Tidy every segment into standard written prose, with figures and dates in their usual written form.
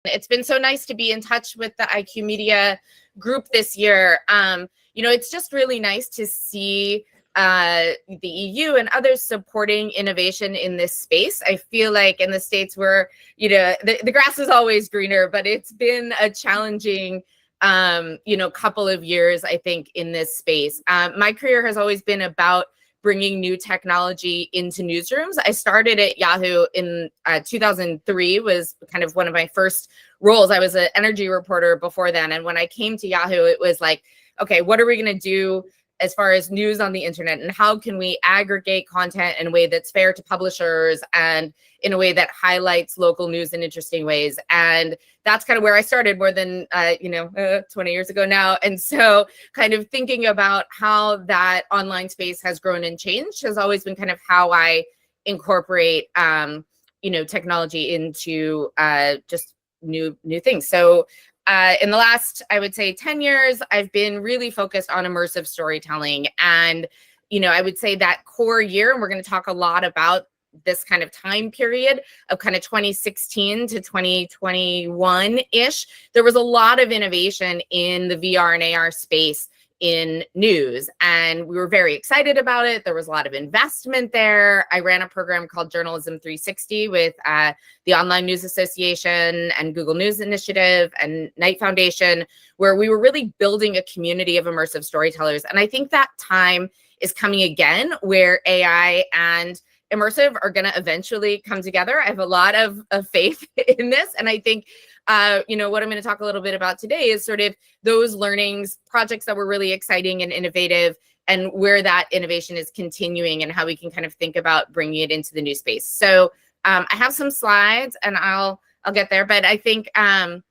It's been so nice to be in touch with the IQ Media group this year. It's just really nice to see the EU and others supporting innovation in this space. I feel like in the States where, the grass is always greener, but it's been a challenging couple of years, I think, in this space. My career has always been about bringing new technology into newsrooms. I started at Yahoo in 2003, was kind of one of my first roles. I was an energy reporter before then. And when I came to Yahoo, it was like, okay, what are we going to do as far as news on the internet, and how can we aggregate content in a way that's fair to publishers and in a way that highlights local news in interesting ways? And that's kind of where I started more than 20 years ago now. And so kind of thinking about how that online space has grown and changed has always been kind of how I incorporate technology into just new things. So in the last, I would say 10 years, I've been really focused on immersive storytelling. And, I would say that core year, and we're going to talk a lot about this kind of time period of kind of 2016 to 2021-ish, there was a lot of innovation in the VR and AR space in news, and we were very excited about it. There was a lot of investment there. I ran a program called Journalism 360 with the Online News Association and Google News Initiative and Knight Foundation, where we were really building a community of immersive storytellers. And I think that time is coming again, where AI and immersive are going to eventually come together. I have a lot of faith in this, and I think what I'm going to talk a little bit about today is sort of those learnings, projects that were really exciting and innovative, and where that innovation is continuing and how we can kind of think about bringing it into the new space. So I have some slides, and I'll get there. But I think, I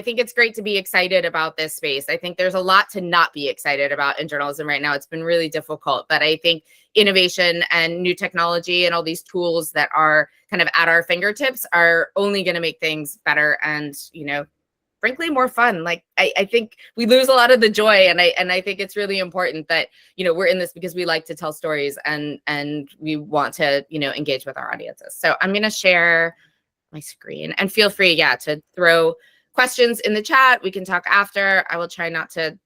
think it's great to be excited about this space. I think there's a lot to not be excited about in journalism right now. It's been really difficult, but I think innovation and new technology and all these tools that are kind of at our fingertips are only going to make things better and, frankly, more fun. Like, I think we lose a lot of the joy, and I think it's really important that, we're in this because we like to tell stories and we want to, engage with our audiences. So I'm going to share my screen, and feel free, to throw questions in the chat. We can talk after. I will try not to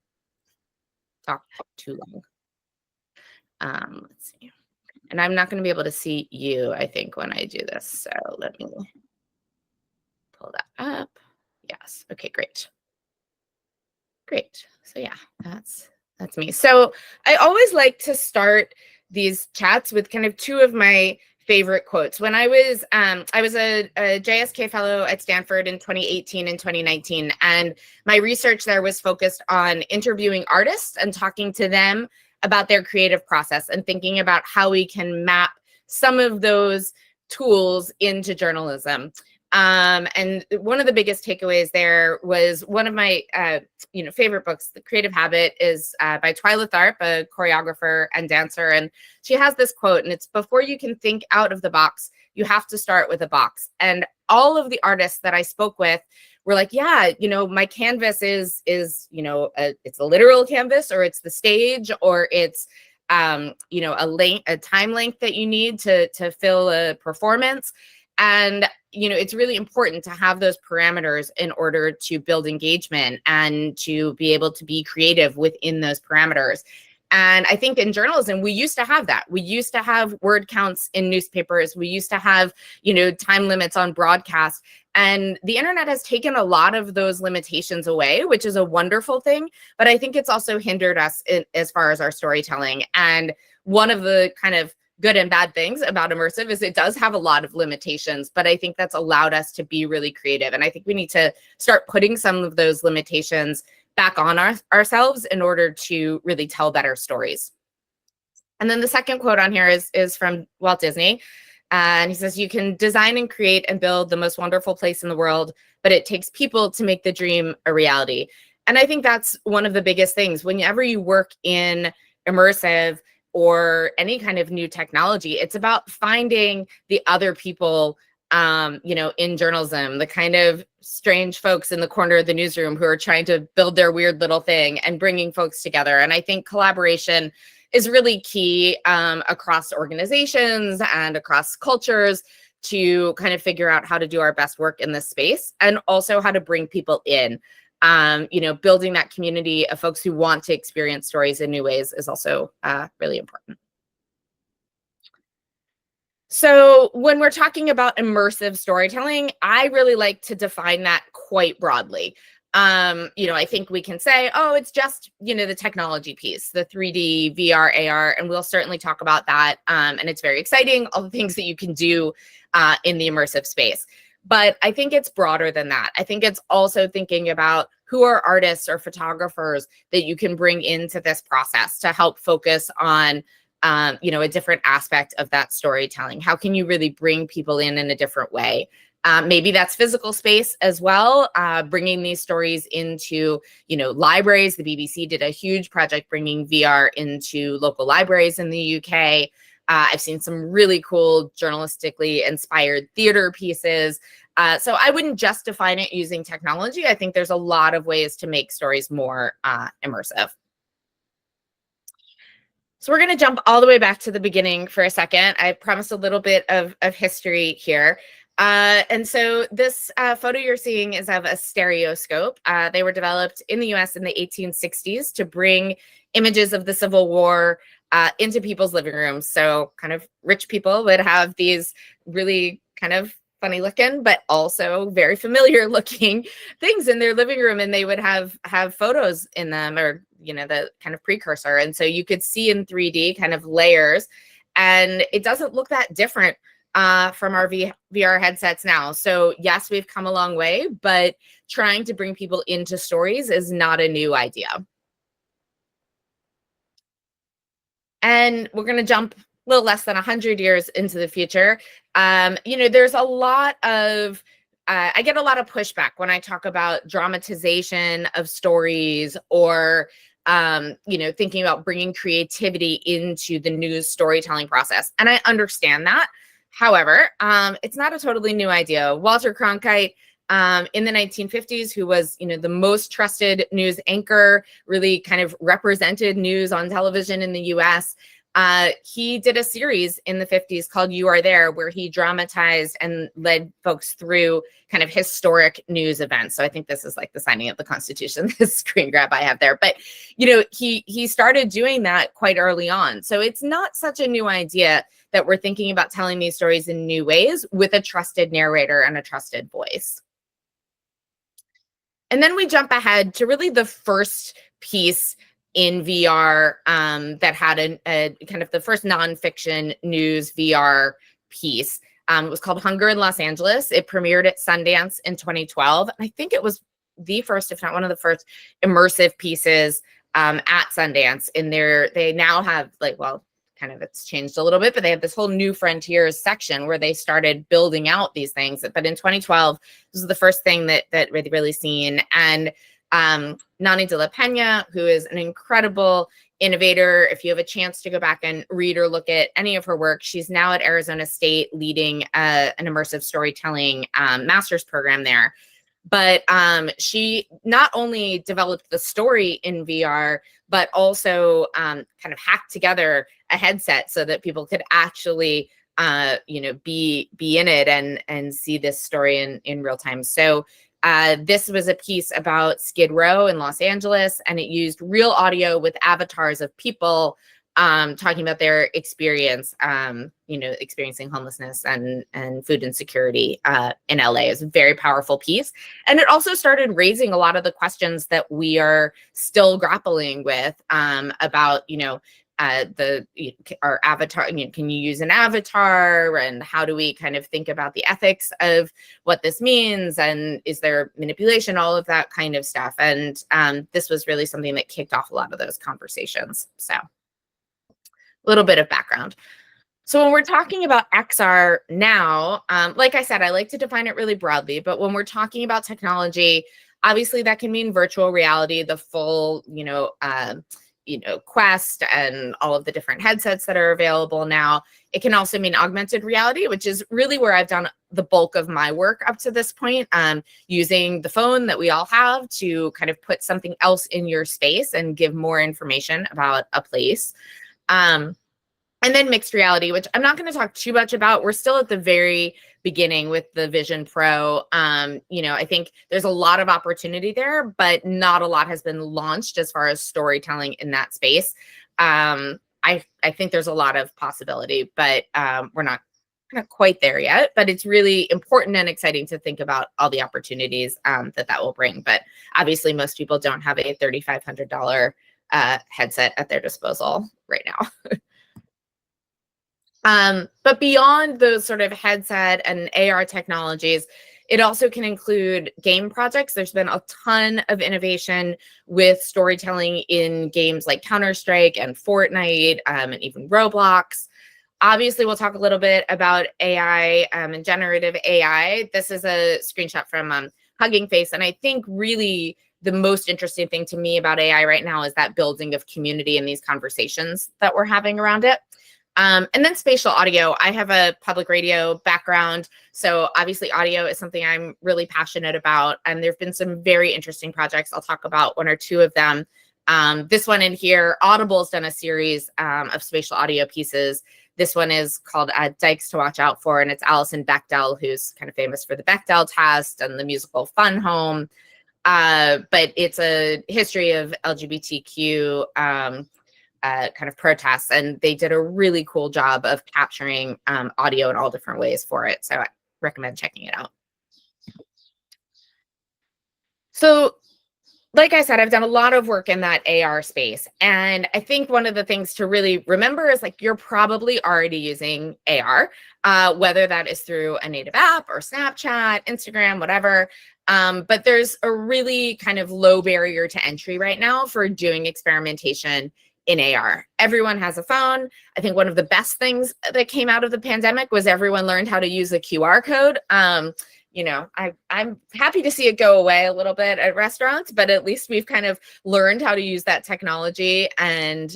talk too long. Let's see. And I'm not going to be able to see you, I think, when I do this. So let me pull that up. Yes. Okay, great. Great. So yeah, that's me. So I always like to start these chats with kind of two of my favorite quotes. When I was a JSK fellow at Stanford in 2018 and 2019, and my research there was focused on interviewing artists and talking to them about their creative process and thinking about how we can map some of those tools into journalism. And one of the biggest takeaways there was one of my favorite books, The Creative Habit, is by Twyla Tharp, a choreographer and dancer. And she has this quote, and it's, "Before you can think out of the box, you have to start with a box." And all of the artists that I spoke with were like, yeah, my canvas is it's a literal canvas, or it's the stage, or it's a time length that you need to fill a performance. And, it's really important to have those parameters in order to build engagement and to be able to be creative within those parameters. And I think in journalism, we used to have that. We used to have word counts in newspapers. We used to have, time limits on broadcast. And the internet has taken a lot of those limitations away, which is a wonderful thing. But I think it's also hindered us as far as our storytelling. And one of the kind of good and bad things about immersive is it does have a lot of limitations, but I think that's allowed us to be really creative. And I think we need to start putting some of those limitations back on ourselves in order to really tell better stories. And then the second quote on here is from Walt Disney. And he says, "You can design and create and build the most wonderful place in the world, but it takes people to make the dream a reality." And I think that's one of the biggest things. Whenever you work in immersive or any kind of new technology, it's about finding the other people, in journalism, the kind of strange folks in the corner of the newsroom who are trying to build their weird little thing and bringing folks together. And I think collaboration is really key across organizations and across cultures to kind of figure out how to do our best work in this space, and also how to bring people in. Building that community of folks who want to experience stories in new ways is also really important. So when we're talking about immersive storytelling, I really like to define that quite broadly. I think we can say, oh, it's just, the technology piece, the 3D, VR, AR, and we'll certainly talk about that. And it's very exciting, all the things that you can do in the immersive space. But I think it's broader than that. I think it's also thinking about who are artists or photographers that you can bring into this process to help focus on a different aspect of that storytelling. How can you really bring people in a different way? Maybe that's physical space as well, bringing these stories into, libraries. The BBC did a huge project bringing VR into local libraries in the UK. I've seen some really cool journalistically inspired theater pieces. So I wouldn't just define it using technology. I think there's a lot of ways to make stories more immersive. So we're going to jump all the way back to the beginning for a second. I promised a little bit of history here. And so this photo you're seeing is of a stereoscope. They were developed in the US in the 1860s to bring images of the Civil War into people's living rooms. So kind of rich people would have these really kind of funny looking, but also very familiar looking things in their living room. And they would have photos in them, or, the kind of precursor. And so you could see in 3D kind of layers, and it doesn't look that different from our VR headsets now. So yes, we've come a long way, but trying to bring people into stories is not a new idea. And we're going to jump a little less than 100 years into the future. There's a lot of, I get a lot of pushback when I talk about dramatization of stories, or, thinking about bringing creativity into the news storytelling process. And I understand that. However, it's not a totally new idea. Walter Cronkite, in the 1950s, who was, the most trusted news anchor, really kind of represented news on television in the US. He did a series in the 50s called You Are There, where he dramatized and led folks through kind of historic news events. So I think this is like the signing of the Constitution, this screen grab I have there. But, he started doing that quite early on. So it's not such a new idea that we're thinking about telling these stories in new ways with a trusted narrator and a trusted voice. And then we jump ahead to really the first piece in VR that had a kind of the first nonfiction news VR piece. It was called Hunger in Los Angeles. It premiered at Sundance in 2012. I think it was the first, if not one of the first, immersive pieces at Sundance. They now have kind of it's changed a little bit, but they have this whole new frontiers section where they started building out these things. But in 2012, this was the first thing that really seen. And Nani de la Pena, who is an incredible innovator, if you have a chance to go back and read or look at any of her work, she's now at Arizona State leading an immersive storytelling master's program there. But she not only developed the story in VR, but also kind of hacked together a headset so that people could actually, be in it and see this story in real time. So this was a piece about Skid Row in Los Angeles, and it used real audio with avatars of people talking about their experience, experiencing homelessness and food insecurity in LA. Is a very powerful piece. And it also started raising a lot of the questions that we are still grappling with about, our avatar, can you use an avatar, and how do we kind of think about the ethics of what this means, and is there manipulation, all of that kind of stuff. And this was really something that kicked off a lot of those conversations. So a little bit of background. So when we're talking about XR now, like I said, I like to define it really broadly, but when we're talking about technology, obviously that can mean virtual reality, the full, Quest and all of the different headsets that are available now. It can also mean augmented reality, which is really where I've done the bulk of my work up to this point, using the phone that we all have to kind of put something else in your space and give more information about a place. And then mixed reality, which I'm not going to talk too much about. We're still at the very beginning with the Vision Pro. I think there's a lot of opportunity there, but not a lot has been launched as far as storytelling in that space. I think there's a lot of possibility, but we're not quite there yet. But it's really important and exciting to think about all the opportunities that will bring. But obviously, most people don't have a $3,500 headset at their disposal right now. But beyond those sort of headset and AR technologies, it also can include game projects. There's been a ton of innovation with storytelling in games like Counter-Strike and Fortnite, and even Roblox. Obviously, we'll talk a little bit about AI and generative AI. This is a screenshot from Hugging Face, and I think really the most interesting thing to me about AI right now is that building of community and these conversations that we're having around it. And then spatial audio. I have a public radio background, so obviously audio is something I'm really passionate about, and there've been some very interesting projects. I'll talk about one or two of them. This one in here, Audible's done a series of spatial audio pieces. This one is called Dykes to Watch Out For, and it's Alison Bechdel, who's kind of famous for the Bechdel test and the musical Fun Home. But it's a history of LGBTQ kind of protests, and they did a really cool job of capturing audio in all different ways for it. So I recommend checking it out. So like I said, I've done a lot of work in that AR space. And I think one of the things to really remember is like you're probably already using AR, whether that is through a native app or Snapchat, Instagram, whatever. But there's a really kind of low barrier to entry right now for doing experimentation in AR. Everyone has a phone. I think one of the best things that came out of the pandemic was everyone learned how to use a QR code. I'm happy to see it go away a little bit at restaurants, but at least we've kind of learned how to use that technology, and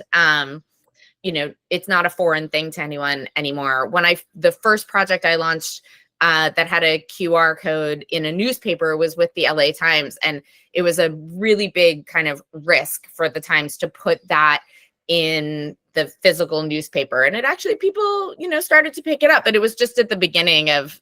it's not a foreign thing to anyone anymore. The first project I launched that had a QR code in a newspaper was with the LA Times, and it was a really big kind of risk for the Times to put that in the physical newspaper, and it actually people started to pick it up, but it was just at the beginning of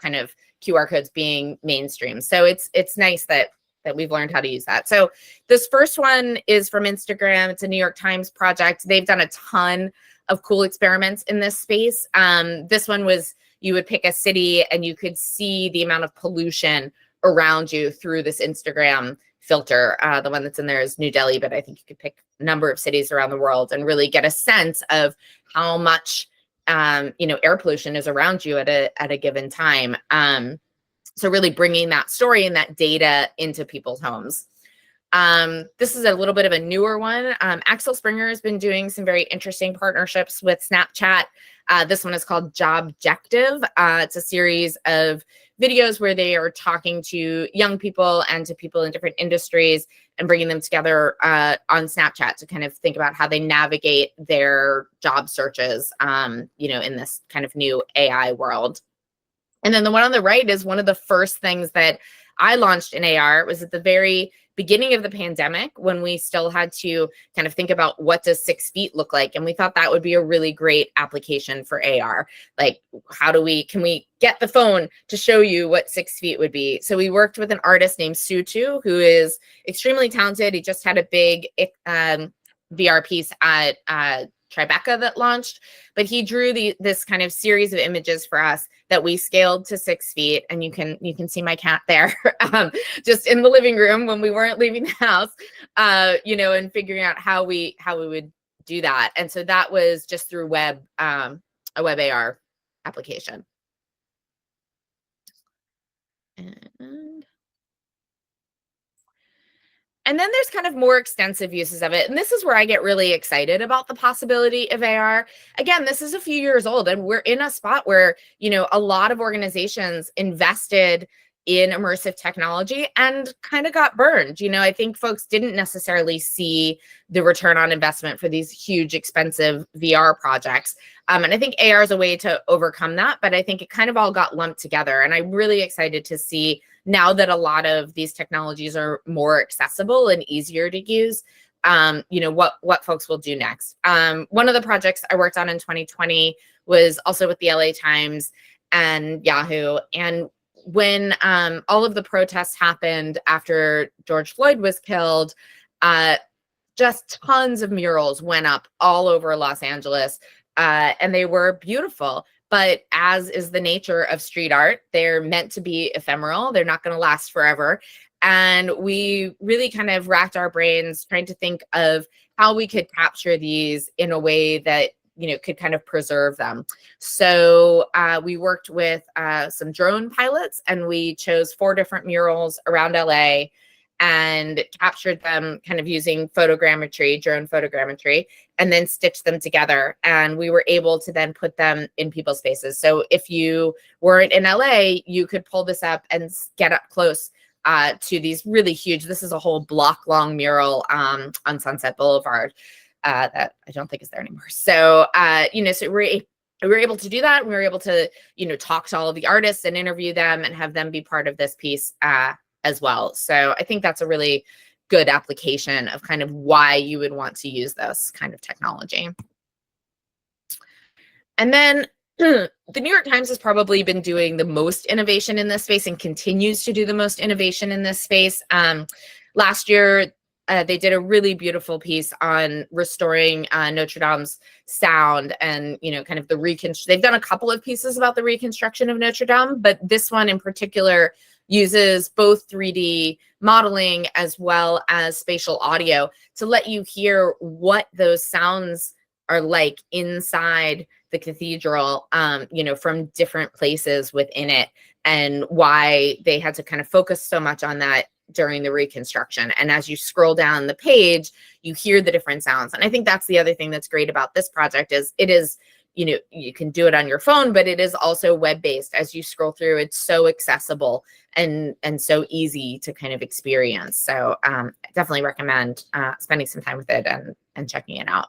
kind of QR codes being mainstream. So it's nice that we've learned how to use that. So this first one is from Instagram. It's a New York Times project. They've done a ton of cool experiments in this space. This one was you would pick a city and you could see the amount of pollution around you through this Instagram filter. The one that's in there is New Delhi, but I think you could pick a number of cities around the world and really get a sense of how much air pollution is around you at a given time. So really bringing that story and that data into people's homes. This is a little bit of a newer one. Axel Springer has been doing some very interesting partnerships with Snapchat. This one is called Jobjective. It's a series of videos where they are talking to young people and to people in different industries and bringing them together on Snapchat to kind of think about how they navigate their job searches, in this kind of new AI world. And then the one on the right is one of the first things that I launched in AR. It was at the very beginning of the pandemic when we still had to kind of think about what does 6 feet look like. And we thought that would be a really great application for AR. Like, can we get the phone to show you what 6 feet would be? So we worked with an artist named Sutu, who is extremely talented. He just had a big VR piece at Tribeca that launched, but he drew this kind of series of images for us that we scaled to 6 feet, and you can see my cat there, just in the living room when we weren't leaving the house, and figuring out how we would do that. And so that was just through a web AR application. And then there's kind of more extensive uses of it. And this is where I get really excited about the possibility of AR. Again, this is a few years old, and we're in a spot where, a lot of organizations invested in immersive technology and kind of got burned. I think folks didn't necessarily see the return on investment for these huge, expensive VR projects. And I think AR is a way to overcome that, but I think it kind of all got lumped together. And I'm really excited to see now that a lot of these technologies are more accessible and easier to use, what folks will do next. One of the projects I worked on in 2020 was also with the LA Times, and Yahoo. And when all of the protests happened after George Floyd was killed, just tons of murals went up all over Los Angeles, and they were beautiful. But as is the nature of street art, they're meant to be ephemeral. They're not going to last forever. And we really kind of racked our brains trying to think of how we could capture these in a way that, you know, could kind of preserve them. So we worked with some drone pilots, and we chose 4 different murals around LA and captured them kind of using photogrammetry, drone photogrammetry, and then stitched them together. And we were able to then put them in people's faces. So if you weren't in LA, you could pull this up and get up close to these really huge, this is a whole block long mural on Sunset Boulevard that I don't think is there anymore. So, you know, so we were able to do that. We were able to, you know, talk to all of the artists and interview them and have them be part of this piece as well. So I think that's a really good application of kind of why you would want to use this kind of technology. And then the New York Times has probably been doing the most innovation in this space and continues to do the most innovation in this space. Last year, they did a really beautiful piece on restoring Notre Dame's sound and, you know, kind of the reconstruction. They've done a couple of pieces about the reconstruction of Notre Dame, but this one in particular uses both 3D modeling as well as spatial audio to let you hear what those sounds are like inside the cathedral, you know, from different places within it, and why they had to kind of focus so much on that during the reconstruction. And as you scroll down the page, you hear the different sounds. And I think that's the other thing that's great about this project is it is, you know, you can do it on your phone, but it is also web-based. As you scroll through, it's so accessible and so easy to kind of experience. So I definitely recommend spending some time with it and checking it out.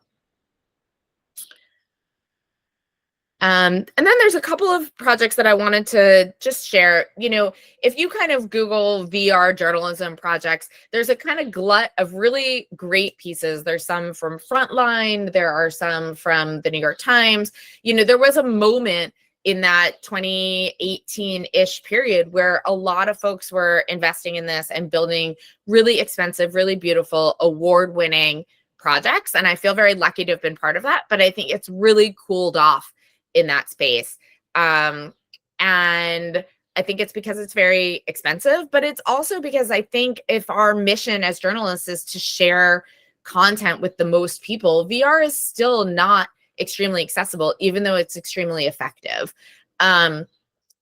And then there's a couple of projects that I wanted to just share. You know, if you kind of Google VR journalism projects, there's a kind of glut of really great pieces. There's some from Frontline. There are some from the New York Times. You know, there was a moment in that 2018-ish period where a lot of folks were investing in this and building really expensive, really beautiful, award-winning projects. And I feel very lucky to have been part of that. But I think it's really cooled off in that space. And I think it's because it's very expensive, but it's also because I think if our mission as journalists is to share content with the most people, VR is still not extremely accessible, even though it's extremely effective. So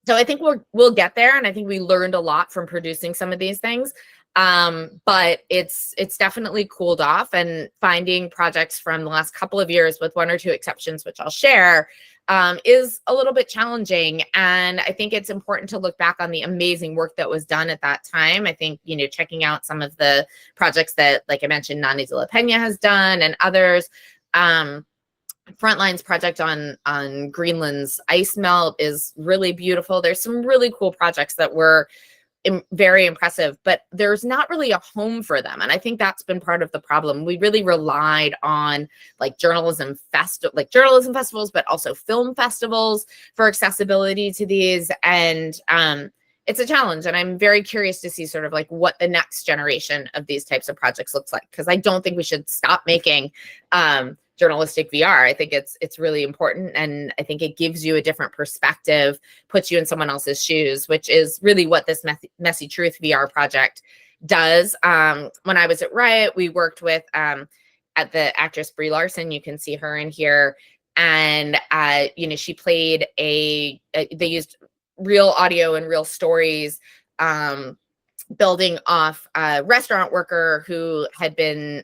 I think we'll get there. And I think we learned a lot from producing some of these things. But it's definitely cooled off, and finding projects from the last couple of years, with 1 or 2 exceptions, which I'll share, is a little bit challenging. And I think it's important to look back on the amazing work that was done at that time. I think, you know, checking out some of the projects that, like I mentioned, Nani de la Peña has done and others. Frontline's project on Greenland's ice melt is really beautiful. There's some really cool projects that were very impressive, but there's not really a home for them. And I think that's been part of the problem. We really relied on like journalism festivals, but also film festivals for accessibility to these. And it's a challenge. And I'm very curious to see sort of like what the next generation of these types of projects looks like, because I don't think we should stop making journalistic VR. I think it's really important, and I think it gives you a different perspective, puts you in someone else's shoes, which is really what this Messy Truth VR project does. When I was at Riot, we worked with at the actress Brie Larson. You can see her in here, and you know, she played they used real audio and real stories, building off a restaurant worker who had been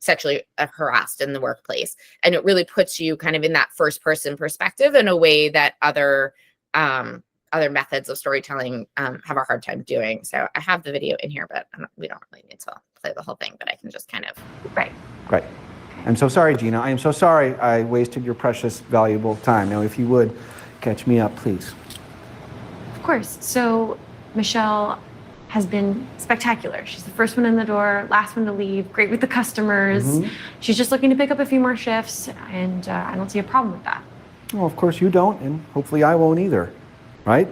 sexually harassed in the workplace. And it really puts you kind of in that first person perspective in a way that other methods of storytelling have a hard time doing. So I have the video in here, but we don't really need to play the whole thing, but I can just kind of, Great. I'm so sorry, Gina. I am so sorry I wasted your precious, valuable time. Now, if you would, catch me up, please. Of course. So Michelle has been spectacular. She's the first one in the door, last one to leave, great with the customers. Mm-hmm. She's just looking to pick up a few more shifts, and I don't see a problem with that. Well, of course you don't, and hopefully I won't either. right?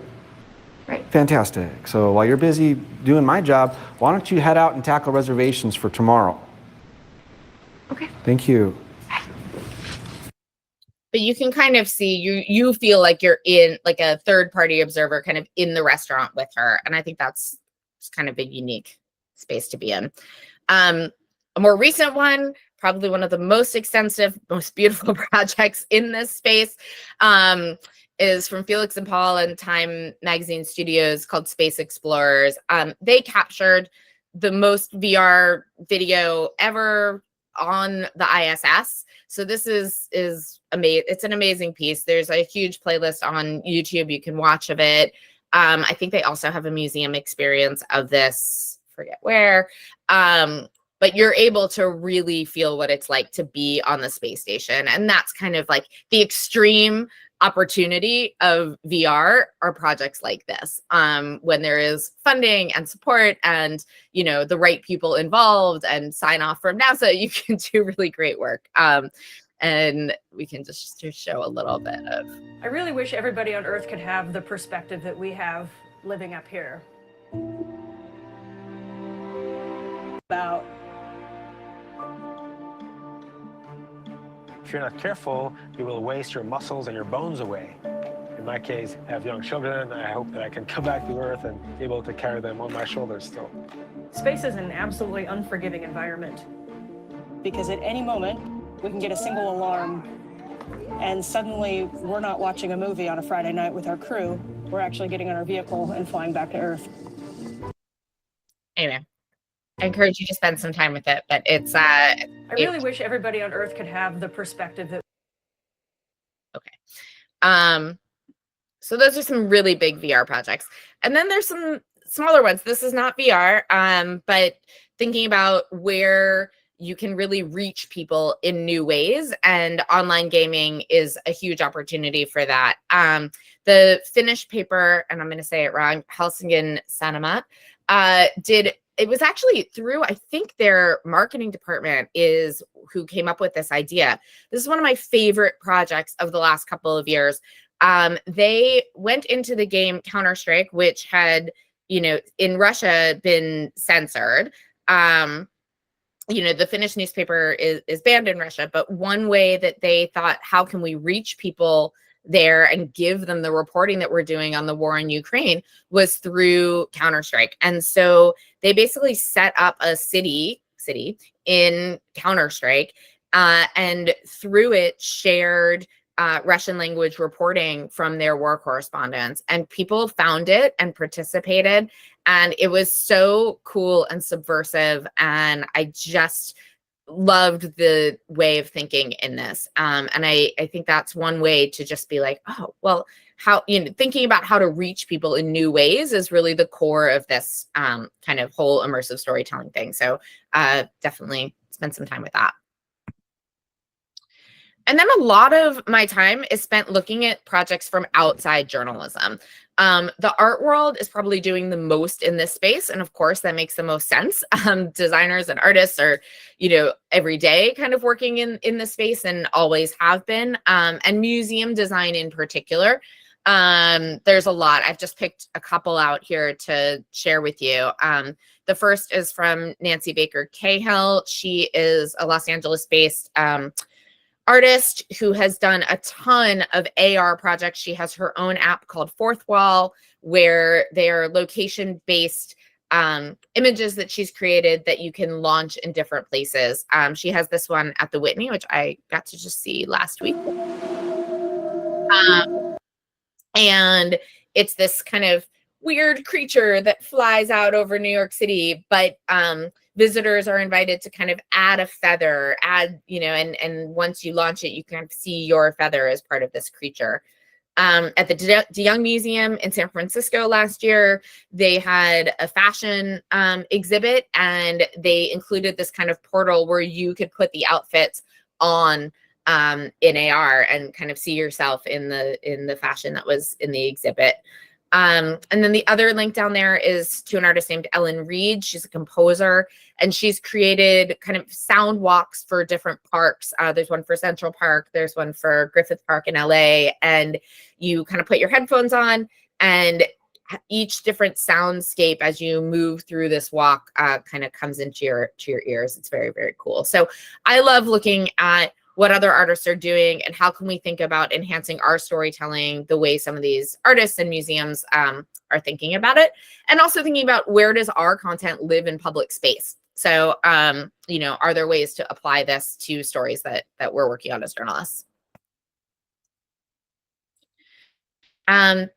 Right. Fantastic. So while you're busy doing my job, why don't you head out and tackle reservations for tomorrow? Okay. Thank you. But you can kind of see, you feel like you're in, like a third party observer kind of in the restaurant with her. And I think that's kind of a unique space to be in. A more recent one, probably one of the most extensive, most beautiful projects in this space, is from Felix and Paul and Time Magazine Studios, called Space Explorers. They captured the most VR video ever on the ISS. So this is amazing. It's an amazing piece. There's a huge playlist on YouTube you can watch of it. I think they also have a museum experience of this, forget where. But you're able to really feel what it's like to be on the space station. And that's kind of like the extreme opportunity of VR, are projects like this. When there is funding and support and, you know, the right people involved and sign off from NASA, you can do really great work. And we can just show a little bit of. I really wish everybody on Earth could have the perspective that we have living up here. About if you're not careful, you will waste your muscles and your bones away. In my case, I have young children. I hope that I can come back to Earth and be able to carry them on my shoulders still. space is an absolutely unforgiving environment, because at any moment we can get a single alarm and suddenly we're not watching a movie on a Friday night with our crew. We're actually getting on our vehicle and flying back to Earth. Anyway, I encourage you to spend some time with it, but it's I really wish everybody on Earth could have the perspective that. okay. So those are some really big VR projects. And then there's some smaller ones. This is not VR, but thinking about where you can really reach people in new ways, and online gaming is a huge opportunity for that. The Finnish paper, and I'm going to say it wrong, Helsingin Sanomat, it was actually through, I think their marketing department is who came up with this idea. This is one of my favorite projects of the last couple of years. They went into the game Counter-Strike, which had, in Russia been censored. The Finnish newspaper is banned in Russia, but one way that they thought, how can we reach people there and give them the reporting that we're doing on the war in Ukraine, was through Counter-Strike. And so they basically set up a city in Counter-Strike, and through it shared Russian language reporting from their war correspondents, and people found it and participated, and it was so cool and subversive, and I just loved the way of thinking in this. And I think that's one way to just be like, oh, well, how, thinking about how to reach people in new ways is really the core of this kind of whole immersive storytelling thing. So definitely spend some time with that. And then a lot of my time is spent looking at projects from outside journalism. The art world is probably doing the most in this space. And of course, that makes the most sense. Designers and artists are, every day kind of working in the space and always have been. And museum design in particular. There's a lot. I've just picked a couple out here to share with you. The first is from Nancy Baker Cahill. She is a Los Angeles-based artist who has done a ton of AR projects. She has her own app called Fourth Wall, where they are location-based images that she's created that you can launch in different places. She has this one at the Whitney, which I got to just see last week. And it's this kind of weird creature that flies out over New York City, but visitors are invited to kind of add a feather, and once you launch it, you can see your feather as part of this creature. At the DeYoung Museum in San Francisco last year, they had a fashion exhibit, and they included this kind of portal where you could put the outfits on in AR and kind of see yourself in the fashion that was in the exhibit. And then the other link down there is to an artist named Ellen Reed. She's a composer, and she's created kind of sound walks for different parks. There's one for Central Park. There's one for Griffith Park in LA. And you kind of put your headphones on And each different soundscape as you move through this walk kind of comes into your ears. It's very, very cool. So I love looking at what other artists are doing and how can we think about enhancing our storytelling the way some of these artists and museums are thinking about it, and also thinking about where does our content live in public space. So, you know, are there ways to apply this to stories that we're working on as journalists?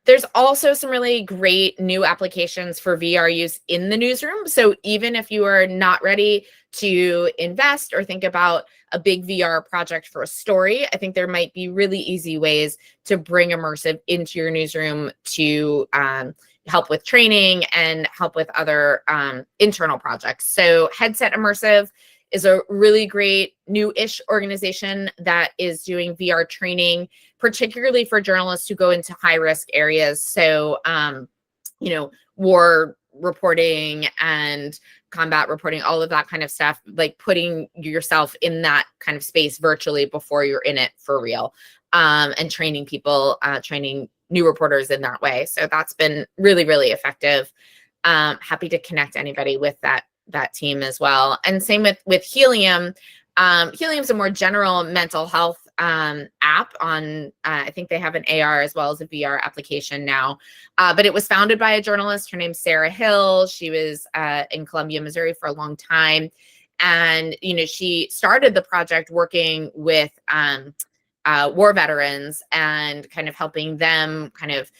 There's also some really great new applications for VR use in the newsroom. So even if you are not ready to invest or think about a big VR project for a story, I think there might be really easy ways to bring immersive into your newsroom to help with training and help with other internal projects. So Headset Immersive is a really great new-ish organization that is doing VR training, particularly for journalists who go into high-risk areas. So, you know, war reporting and combat reporting, all of that kind of stuff, like putting yourself in that kind of space virtually before you're in it for real, and training people, training new reporters in that way. So that's been really, really effective. Happy to connect anybody with that team as well. And same with Helium. Helium's a more general mental health app on, I think they have an AR as well as a VR application now. But it was founded by a journalist. Her name's Sarah Hill. She was in Columbia, Missouri for a long time. And, you know, she started the project working with war veterans and kind of helping them kind of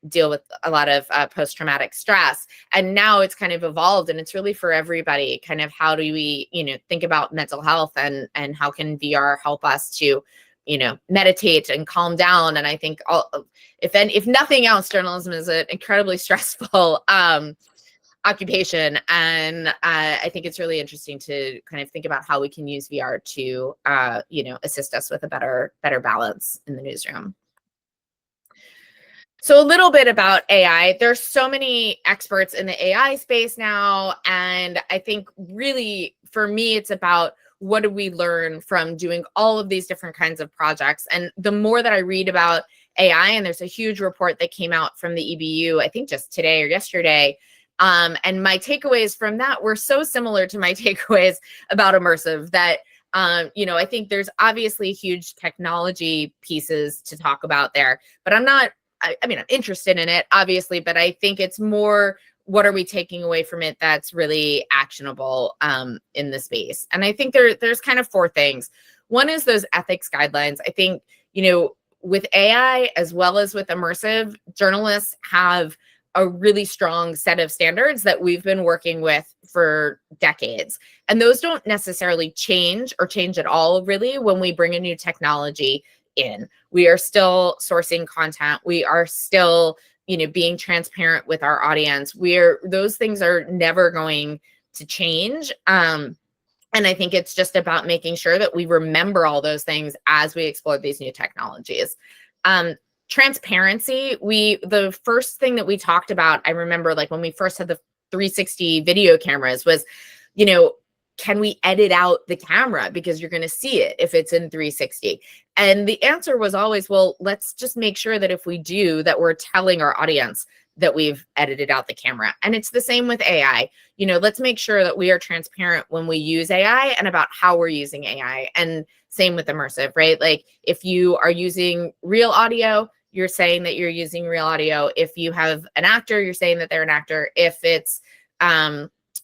deal with a lot of post-traumatic stress. And now it's kind of evolved and it's really for everybody. Kind of how do we, you know, think about mental health and how can VR help us to, you know, meditate and calm down. And I think if nothing else, journalism is an incredibly stressful occupation. And I think it's really interesting to kind of think about how we can use VR to, you know, assist us with a better balance in the newsroom. So a little bit about AI. There's so many experts in the AI space now. And I think really for me, it's about what do we learn from doing all of these different kinds of projects. And the more that I read about AI, and there's a huge report that came out from the EBU, I think just today or yesterday. And my takeaways from that were so similar to my takeaways about immersive that, you know, I think there's obviously huge technology pieces to talk about there, but I mean, I'm interested in it, obviously, but I think it's more, what are we taking away from it that's really actionable in the space? And I think there's kind of four things. One is those ethics guidelines. I think, you know, with AI as well as with immersive, journalists have a really strong set of standards that we've been working with for decades. And those don't necessarily change or change at all, really, when we bring a new technology in. We are still sourcing content. We are still, you know, being transparent with our audience. Those things are never going to change. And I think it's just about making sure that we remember all those things as we explore these new technologies. Transparency. The first thing that we talked about, I remember like when we first had the 360 video cameras was, you know, can we edit out the camera because you're going to see it if it's in 360? And the answer was always, well, let's just make sure that if we do, that we're telling our audience that we've edited out the camera. And it's the same with AI. You know, let's make sure that we are transparent when we use AI and about how we're using AI. And same with immersive, right? Like if you are using real audio, you're saying that you're using real audio. If you have an actor, you're saying that they're an actor. If it's,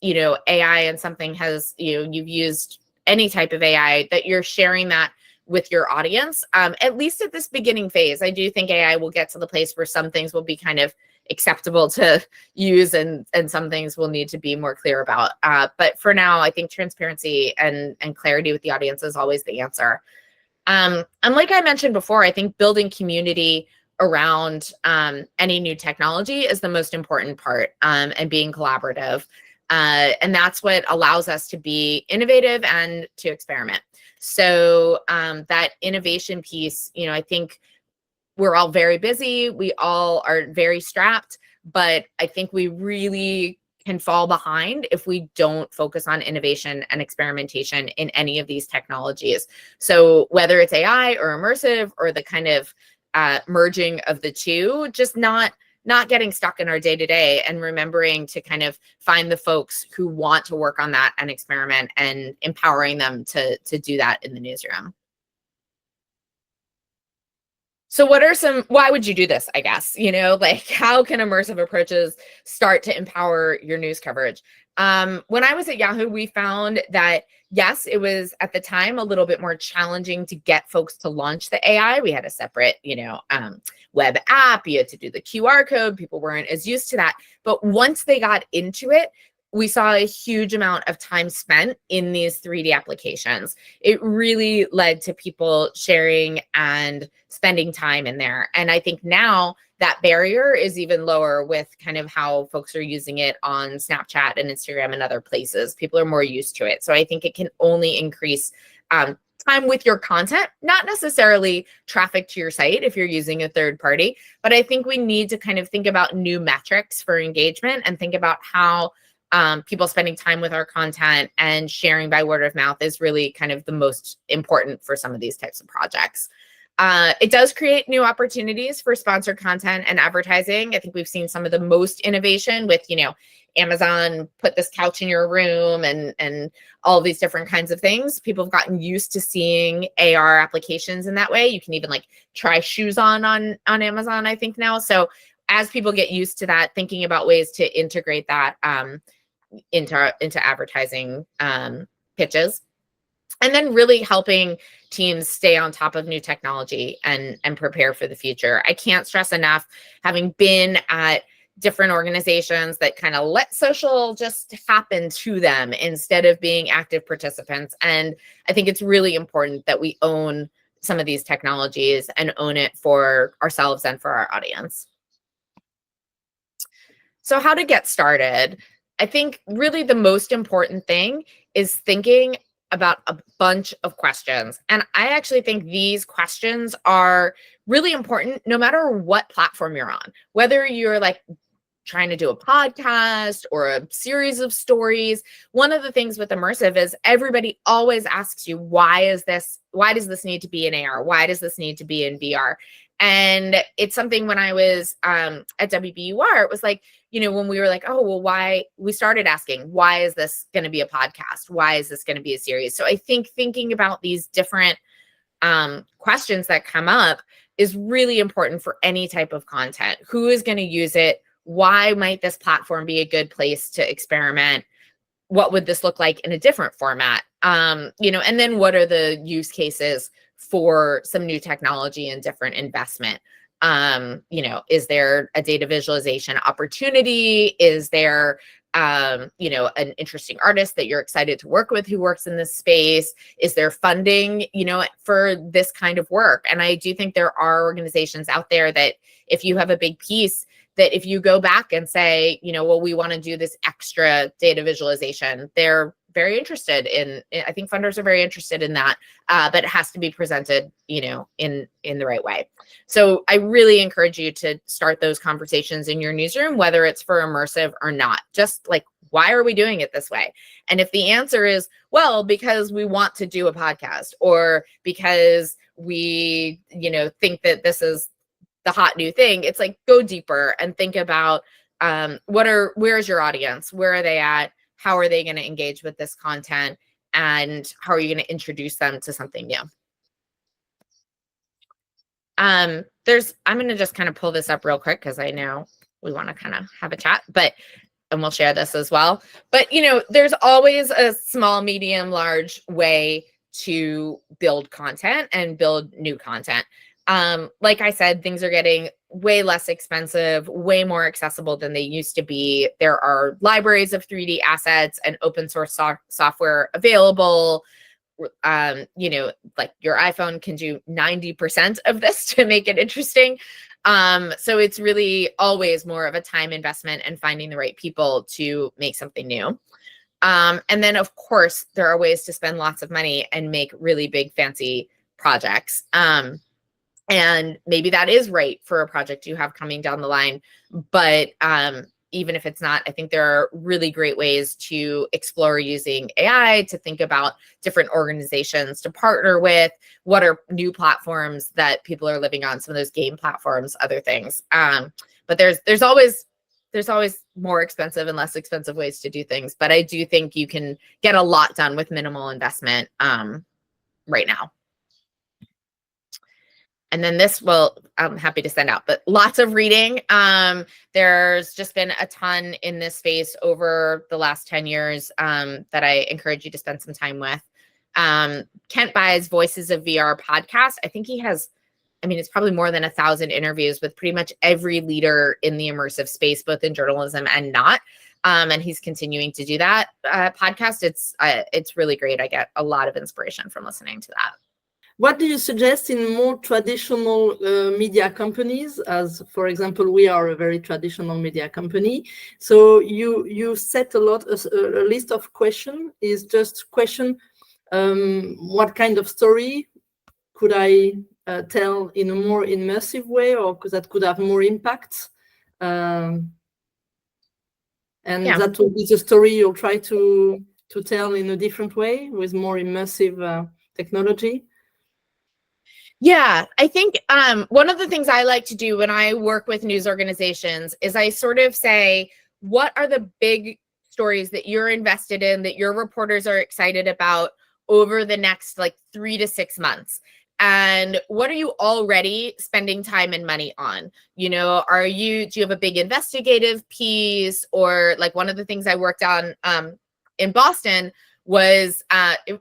you know, AI and something has, you know, you've used any type of AI, that you're sharing that with your audience, at least at this beginning phase. I do think AI will get to the place where some things will be kind of acceptable to use and some things will need to be more clear about. But for now, I think transparency and clarity with the audience is always the answer. And like I mentioned before, I think building community around any new technology is the most important part, and being collaborative. And that's what allows us to be innovative and to experiment. So that innovation piece, you know, I think we're all very busy. We all are very strapped, but I think we really can fall behind if we don't focus on innovation and experimentation in any of these technologies. So whether it's AI or immersive or the kind of merging of the two, just not not getting stuck in our day-to-day and remembering to kind of find the folks who want to work on that and experiment and empowering them to do that in the newsroom. So why would you do this, I guess? Like, how can immersive approaches start to empower your news coverage? When I was at Yahoo, we found that, yes, it was at the time a little bit more challenging to get folks to launch the AI. We had a separate, web app. You had to do the QR code. People weren't as used to that. But once they got into it, we saw a huge amount of time spent in these 3D applications. It really led to people sharing and spending time in there. And I think now that barrier is even lower with kind of how folks are using it on Snapchat and Instagram and other places. People are more used to it. So I think it can only increase time with your content, not necessarily traffic to your site if you're using a third party. But I think we need to kind of think about new metrics for engagement and think about how people spending time with our content and sharing by word of mouth is really kind of the most important for some of these types of projects. It does create new opportunities for sponsored content and advertising. I think we've seen some of the most innovation with, Amazon put this couch in your room and all these different kinds of things. People have gotten used to seeing AR applications in that way. You can even like try shoes on Amazon, I think now. So as people get used to that, thinking about ways to integrate that into advertising pitches. And then really helping teams stay on top of new technology and prepare for the future. I can't stress enough, having been at different organizations that kind of let social just happen to them instead of being active participants. And I think it's really important that we own some of these technologies and own it for ourselves and for our audience. So how to get started? I think really the most important thing is thinking about a bunch of questions. And I actually think these questions are really important no matter what platform you're on, whether you're like trying to do a podcast or a series of stories. One of the things with immersive is everybody always asks you, why does this need to be in AR? Why does this need to be in VR? And it's something when I was at WBUR, it was like, when we were like, oh, well, why? We started asking, why is this going to be a podcast? Why is this going to be a series? So I think thinking about these different questions that come up is really important for any type of content. Who is going to use it? Why might this platform be a good place to experiment? What would this look like in a different format? And then what are the use cases for some new technology and different investment? Is there a data visualization opportunity? Is there, an interesting artist that you're excited to work with who works in this space? Is there funding, for this kind of work? And I do think there are organizations out there that if you have a big piece, that if you go back and say, well, we want to do this extra data visualization, they're very interested in, I think funders are very interested in that, but it has to be presented, in the right way. So I really encourage you to start those conversations in your newsroom, whether it's for immersive or not. Just like, why are we doing it this way? And if the answer is, well, because we want to do a podcast, or because we, think that this is the hot new thing, it's like, go deeper and think about where's your audience? Where are they at? How are they going to engage with this content? And how are you going to introduce them to something new? I'm going to just kind of pull this up real quick because I know we want to kind of have a chat, and we'll share this as well. But, there's always a small, medium, large way to build content and build new content. Like I said, things are getting way less expensive, way more accessible than they used to be. There are libraries of 3D assets and open source software available. Like your iPhone can do 90% of this to make it interesting. So it's really always more of a time investment and finding the right people to make something new. And then of course, there are ways to spend lots of money and make really big, fancy projects. And maybe that is right for a project you have coming down the line. But even if it's not. I think there are really great ways to explore using AI to think about different organizations to partner with. What are new platforms that people are living on? Some of those game platforms, other things. But there's always more expensive and less expensive ways to do things. But I do think you can get a lot done with minimal investment right now. And then this will, I'm happy to send out, but lots of reading. There's just been a ton in this space over the last 10 years that I encourage you to spend some time with. Kent Bai's Voices of VR podcast. I think he has, I mean, it's probably more than 1,000 interviews with pretty much every leader in the immersive space, both in journalism and not. And he's continuing to do that podcast. It's really great. I get a lot of inspiration from listening to that. What do you suggest in more traditional media companies? As, for example, we are a very traditional media company. So you set a list of questions. Is just question, what kind of story could I tell in a more immersive way, or because that could have more impact? And that will be the story you'll try to tell in a different way with more immersive technology. Yeah, I think one of the things I like to do when I work with news organizations is I sort of say, what are the big stories that you're invested in, that your reporters are excited about over the next like 3 to 6 months? And what are you already spending time and money on? You know, do you have a big investigative piece? Or like one of the things I worked on in Boston was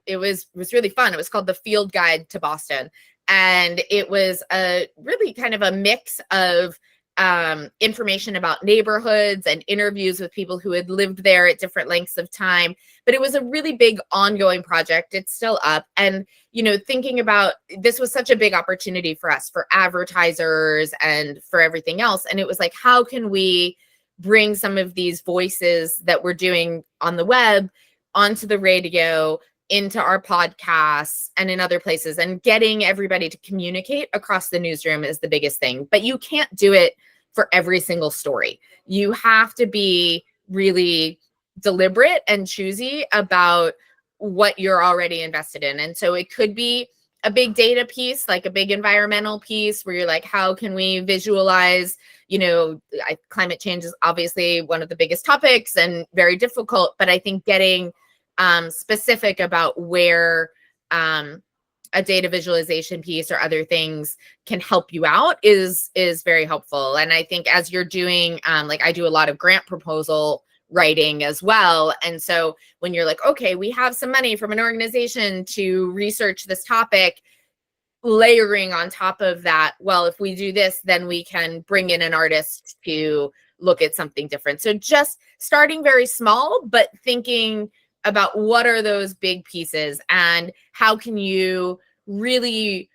it was really fun. It was called The Field Guide to Boston. And it was a really kind of a mix of information about neighborhoods and interviews with people who had lived there at different lengths of time. But it was a really big ongoing project. It's still up. And, you know, thinking about this was such a big opportunity for us, for advertisers and for everything else. And it was like, how can we bring some of these voices that we're doing on the web onto the radio, into our podcasts and in other places, and getting everybody to communicate across the newsroom is the biggest thing. But you can't do it for every single story. You have to be really deliberate and choosy about what you're already invested in. And so it could be a big data piece, like a big environmental piece where you're like, how can we visualize, you know, climate change is obviously one of the biggest topics and very difficult, but I think getting specific about where a data visualization piece or other things can help you out is very helpful. And I think as you're doing, like I do a lot of grant proposal writing as well. And so when you're like, okay, we have some money from an organization to research this topic, layering on top of that, well, if we do this, then we can bring in an artist to look at something different. So just starting very small, but thinking about what are those big pieces and how can you really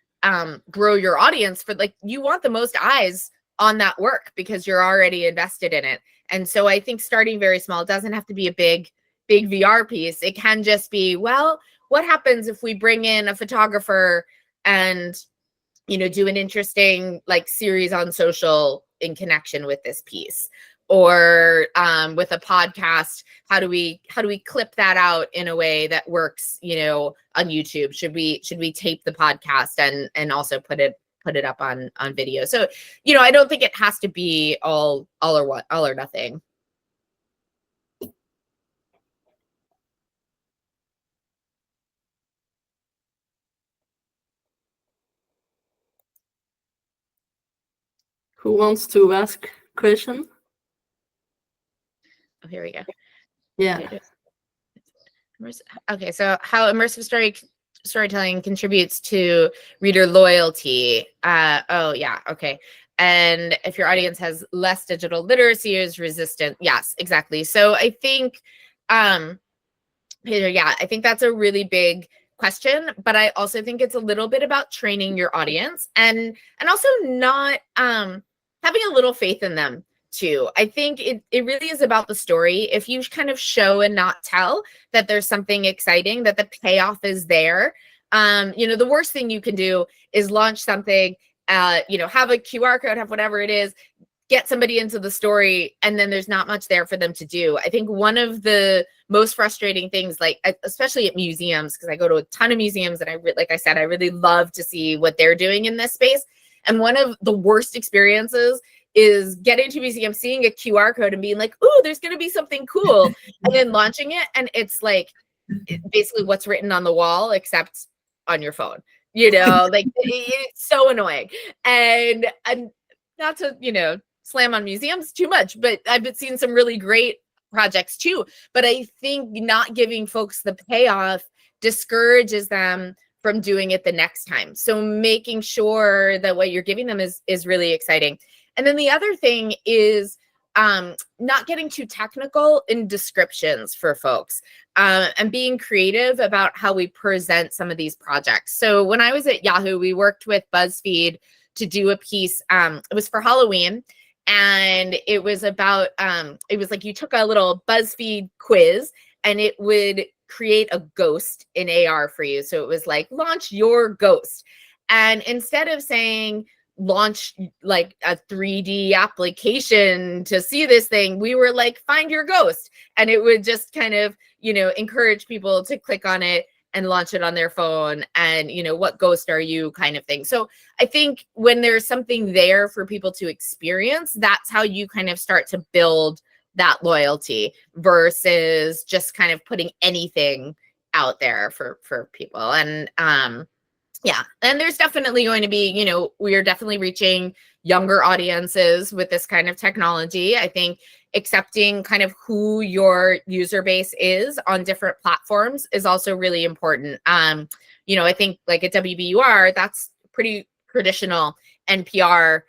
grow your audience for, like, you want the most eyes on that work because you're already invested in it. And so I think starting very small doesn't have to be a big VR piece. It can just be, well, what happens if we bring in a photographer and, you know, do an interesting like series on social in connection with this piece? Or with a podcast, how do we clip that out in a way that works, you know, on YouTube? Should we tape the podcast and also put it up on video? So, you know, I don't think it has to be all or nothing. Who wants to ask question? Oh, here we go. Yeah. Okay, so how immersive storytelling contributes to reader loyalty. Oh yeah, okay. And if your audience has less digital literacy, is resistant. Yes, exactly. So I think, Peter, yeah, I think that's a really big question, but I also think it's a little bit about training your audience and also not having a little faith in them too. I think it really is about the story. If you kind of show and not tell that there's something exciting, that the payoff is there, you know, the worst thing you can do is launch something, you know, have a QR code, have whatever it is, get somebody into the story and then there's not much there for them to do. I think one of the most frustrating things, like especially at museums, because I go to a ton of museums and like I said, I really love to see what they're doing in this space. And one of the worst experiences is getting to a museum, seeing a QR code and being like, "Ooh, there's going to be something cool," and then launching it, and it's like basically what's written on the wall, except on your phone. Like it's so annoying. And not to slam on museums too much, but I've seen some really great projects too. But I think not giving folks the payoff discourages them from doing it the next time. So making sure that what you're giving them is really exciting. And then the other thing is not getting too technical in descriptions for folks, and being creative about how we present some of these projects. So when I was at Yahoo, we worked with BuzzFeed to do a piece. It was for Halloween, and it was about, it was like you took a little BuzzFeed quiz and it would create a ghost in AR for you. So it was like, launch your ghost. And instead of saying, launch like a 3D application to see this thing, we were like, find your ghost. And it would just kind of, encourage people to click on it and launch it on their phone, and what ghost are you kind of thing. So I think when there's something there for people to experience, that's how you kind of start to build that loyalty versus just kind of putting anything out there for people. And yeah, and there's definitely going to be, we are definitely reaching younger audiences with this kind of technology. I think accepting kind of who your user base is on different platforms is also really important. I think like at WBUR, that's pretty traditional NPR,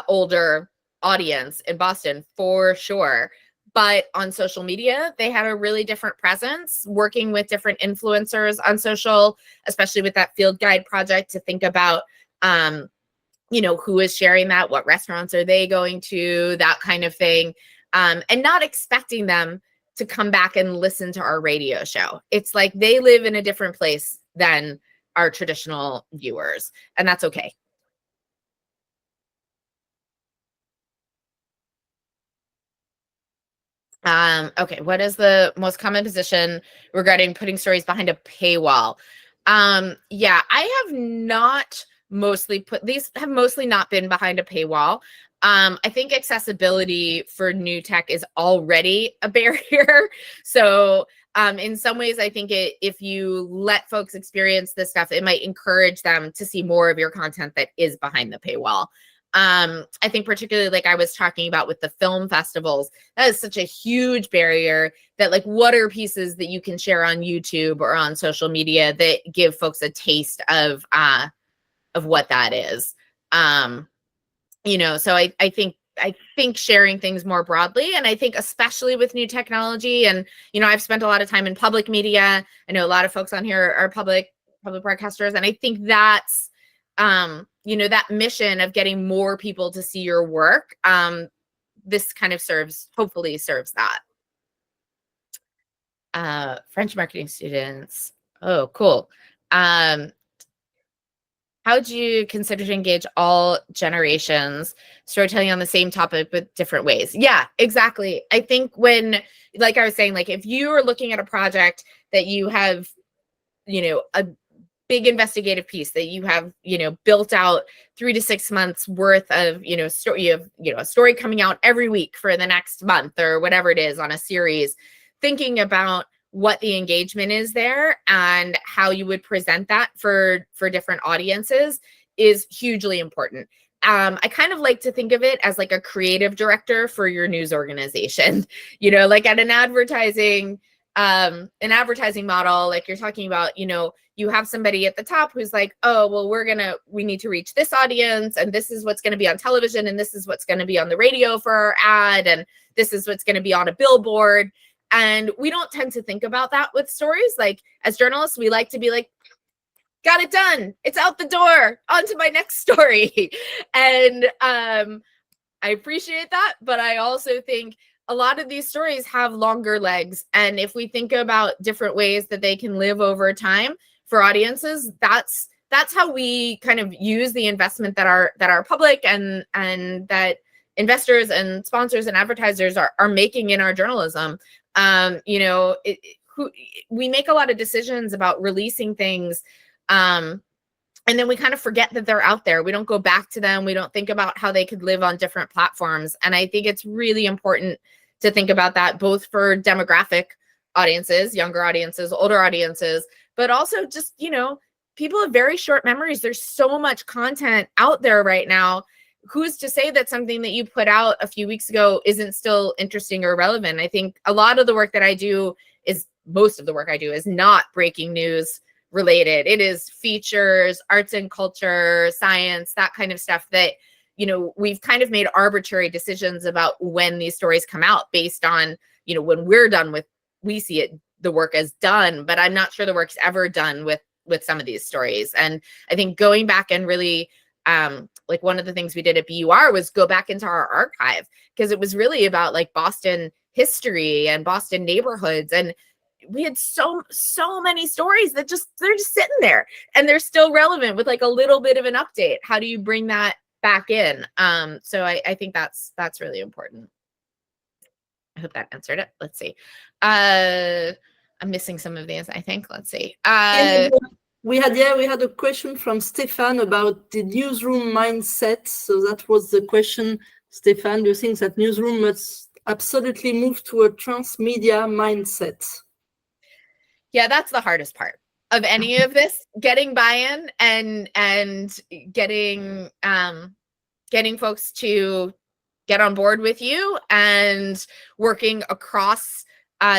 older audience in Boston for sure. But on social media, they had a really different presence, working with different influencers on social, especially with that field guide project, to think about, who is sharing that, what restaurants are they going to, that kind of thing, and not expecting them to come back and listen to our radio show. It's like they live in a different place than our traditional viewers, and that's okay. Okay, what is the most common position regarding putting stories behind a paywall? Yeah, I have not these have mostly not been behind a paywall. I think accessibility for new tech is already a barrier. So in some ways, I think if you let folks experience this stuff, it might encourage them to see more of your content that is behind the paywall. I think particularly like I was talking about with the film festivals, that is such a huge barrier that like, what are pieces that you can share on YouTube or on social media that give folks a taste of what that is? So I think sharing things more broadly, and I think especially with new technology, and I've spent a lot of time in public media. I know a lot of folks on here are public broadcasters, and I think that's that mission of getting more people to see your work, this kind of hopefully serves that. French marketing students. Oh, cool. How do you consider to engage all generations storytelling on the same topic with different ways? Yeah, exactly. I think when, like I was saying, like if you are looking at a project that you have, a big investigative piece that you have, built out 3 to 6 months worth of, story, you have, a story coming out every week for the next month or whatever it is on a series, thinking about what the engagement is there and how you would present that for different audiences is hugely important. I kind of like to think of it as like a creative director for your news organization, like at an advertising model, like you're talking about, you have somebody at the top who's like, oh, well, we need to reach this audience, and this is what's going to be on television, and this is what's going to be on the radio for our ad, and this is what's going to be on a billboard. And we don't tend to think about that with stories. Like as journalists, we like to be like, got it done. It's out the door. On to my next story. And I appreciate that. But I also think a lot of these stories have longer legs. And if we think about different ways that they can live over time for audiences, that's how we kind of use the investment that our public and that investors and sponsors and advertisers are making in our journalism. You know, we make a lot of decisions about releasing things, and then we kind of forget that they're out there. We don't go back to them. We don't think about how they could live on different platforms. And I think it's really important to think about that, both for demographic audiences, younger audiences, older audiences, but also just, you know, people have very short memories. There's so much content out there right now. Who's to say that something that you put out a few weeks ago isn't still interesting or relevant? I think a lot of the work that I do most of the work I do is not breaking news related. It is features, arts and culture, science, that kind of stuff that, you know, we've kind of made arbitrary decisions about when these stories come out based on, you know, when we're done with, we see it, the work as done, but I'm not sure the work's ever done with some of these stories. And I think going back and really, like one of the things we did at BUR was go back into our archive, because it was really about like Boston history and Boston neighborhoods. And we had so many stories that they're just sitting there and they're still relevant with like a little bit of an update. How do you bring that back in? So I think that's really important. I hope that answered it. Let's see. I'm missing some of these, I think. Let's see. We had a question from Stefan about the newsroom mindset. So that was the question, Stefan. Do you think that newsroom must absolutely move to a transmedia mindset? Yeah, that's the hardest part of any of this, getting buy-in and getting folks to get on board with you and working across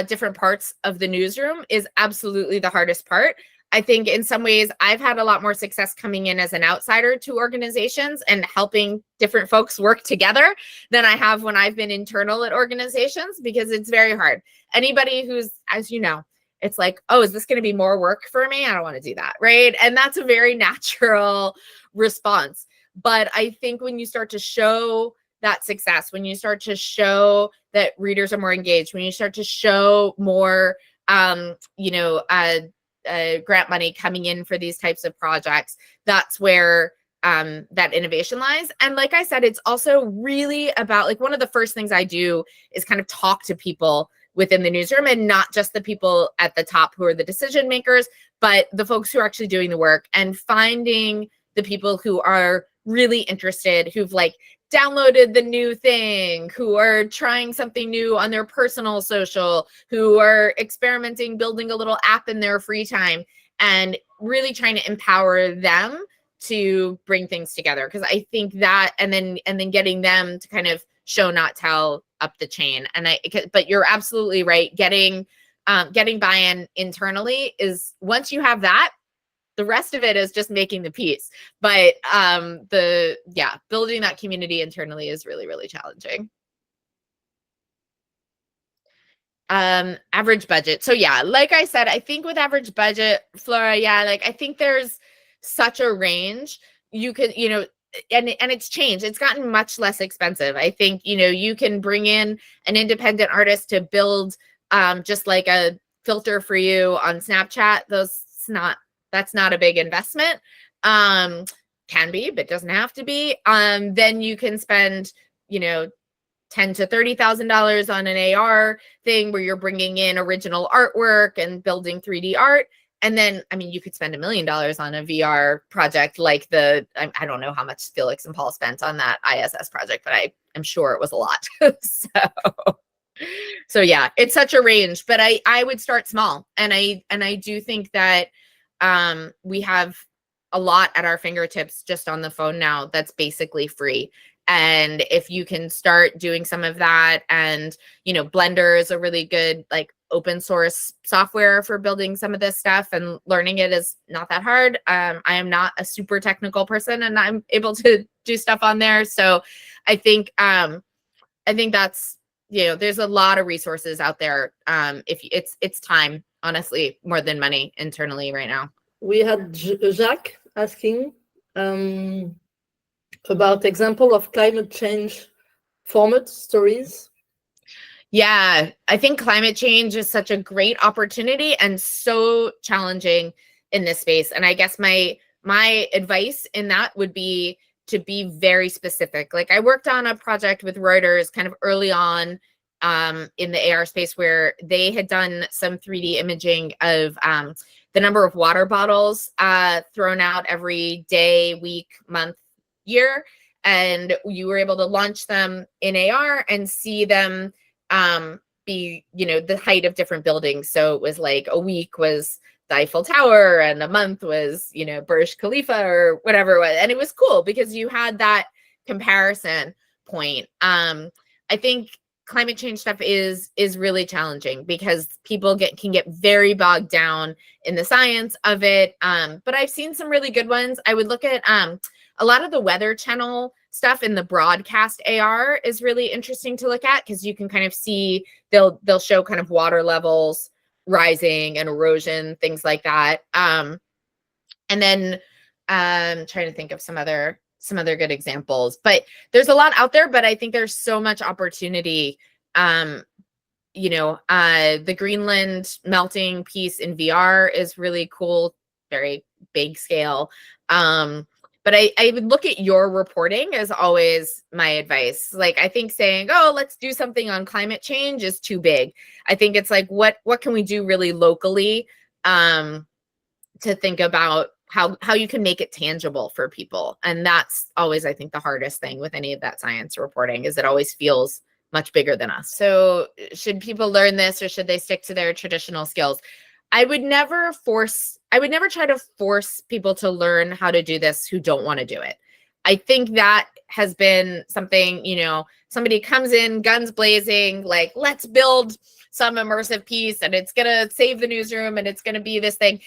different parts of the newsroom is absolutely the hardest part. I think in some ways I've had a lot more success coming in as an outsider to organizations and helping different folks work together than I have when I've been internal at organizations, because it's very hard. Anybody who's, as you know, it's like, oh, is this going to be more work for me? I don't want to do that, right? And that's a very natural response. But I think when you start to show that success, when you start to show that readers are more engaged, when you start to show more, grant money coming in for these types of projects, that's where that innovation lies. And like I said, it's also really about, like, one of the first things I do is kind of talk to people within the newsroom, and not just the people at the top who are the decision makers, but the folks who are actually doing the work, and finding the people who are really interested, who've like downloaded the new thing, who are trying something new on their personal social, who are experimenting, building a little app in their free time, and really trying to empower them to bring things together. Because I think that, and then getting them to kind of show, not tell, up the chain. But you're absolutely right. Getting buy-in internally is, once you have that, the rest of it is just making the piece. But building that community internally is really, really challenging. Average budget. So yeah, like I said, I think with average budget, Flora, I think there's such a range. You could, and it's changed. It's gotten much less expensive. I think, you can bring in an independent artist to build just like a filter for you on Snapchat. That's not a big investment. Can be, but doesn't have to be. Then you can spend, $10,000 to $30,000 on an AR thing where you're bringing in original artwork and building 3D art. And then, you could spend $1 million on a VR project like I don't know how much Felix and Paul spent on that ISS project, but I am sure it was a lot. So yeah, it's such a range, but I would start small. And I do think that we have a lot at our fingertips just on the phone now that's basically free. And if you can start doing some of that, and Blender is a really good like open source software for building some of this stuff, and learning it is not that hard. I am not a super technical person, and I'm able to do stuff on there. So I think that's, there's a lot of resources out there. If it's time, honestly, more than money internally right now. We had Jacques asking about example of climate change format stories. Yeah, I think climate change is such a great opportunity and so challenging in this space. And I guess my advice in that would be to be very specific. Like I worked on a project with Reuters kind of early on in the AR space where they had done some 3D imaging of the number of water bottles thrown out every day, week, month, year. And you were able to launch them in AR and see them be, the height of different buildings. So it was like a week was the Eiffel Tower and a month was, Burj Khalifa or whatever it was. And it was cool because you had that comparison point. I think climate change stuff is really challenging because people can get very bogged down in the science of it. But I've seen some really good ones. I would look at a lot of the Weather Channel stuff in the broadcast AR is really interesting to look at because you can kind of see they'll show kind of water levels rising and erosion, things like that. And then I'm trying to think of some other good examples, but there's a lot out there, but I think there's so much opportunity. The Greenland melting piece in VR is really cool, very big scale. But I would look at your reporting as always my advice. Like, I think saying, oh, let's do something on climate change is too big. I think it's like, what can we do really locally to think about how you can make it tangible for people. And that's always, I think, the hardest thing with any of that science reporting is it always feels much bigger than us. So should people learn this or should they stick to their traditional skills? I would never try to force people to learn how to do this who don't want to do it. I think that has been something, somebody comes in guns blazing, like, let's build some immersive piece and it's going to save the newsroom and it's going to be this thing.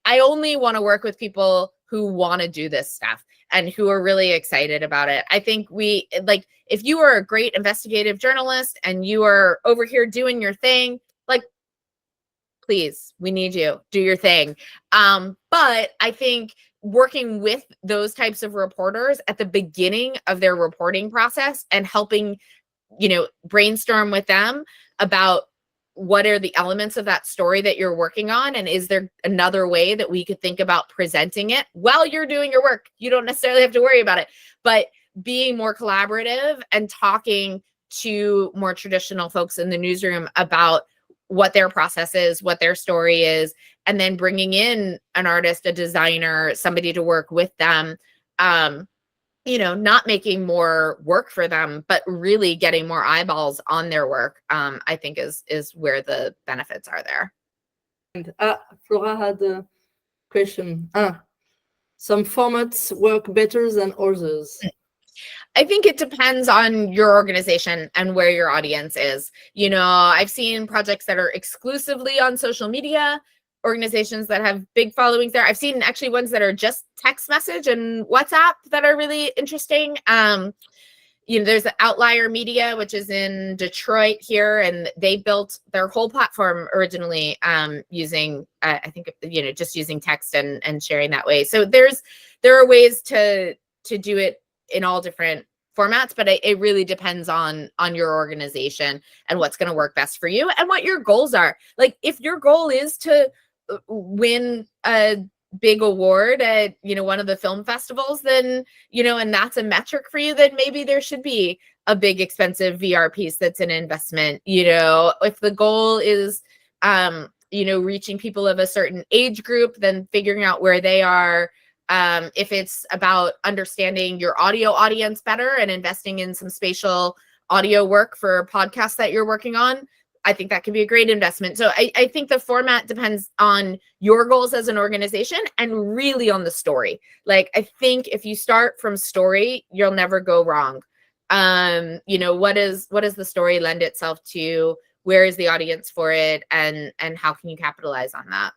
I only want to work with people who want to do this stuff and who are really excited about it. I think if you are a great investigative journalist and you are over here doing your thing, like, please, we need you, do your thing. But I think working with those types of reporters at the beginning of their reporting process and helping, brainstorm with them about what are the elements of that story that you're working on, and is there another way that we could think about presenting it while you're doing your work? You don't necessarily have to worry about it, but being more collaborative and talking to more traditional folks in the newsroom about what their process is, what their story is, and then bringing in an artist, a designer, somebody to work with them, not making more work for them, but really getting more eyeballs on their work, I think is where the benefits are there. And Flora had a question. Some formats work better than others. I think it depends on your organization and where your audience is. I've seen projects that are exclusively on social media, organizations that have big followings there. I've seen actually ones that are just text message and WhatsApp that are really interesting. There's Outlier Media, which is in Detroit here, and they built their whole platform originally using, I think, just using text and sharing that way. So there are ways to do it in all different formats, but it really depends on your organization and what's going to work best for you and what your goals are. Like, if your goal is to win a big award at, one of the film festivals, then, and that's a metric for you, then maybe there should be a big expensive VR piece that's an investment. If the goal is, reaching people of a certain age group, then figuring out where they are. If it's about understanding your audio audience better and investing in some spatial audio work for podcasts that you're working on, I think that can be a great investment. So I think the format depends on your goals as an organization and really on the story. Like, I think if you start from story, you'll never go wrong. What does the story lend itself to? Where is the audience for it? And how can you capitalize on that?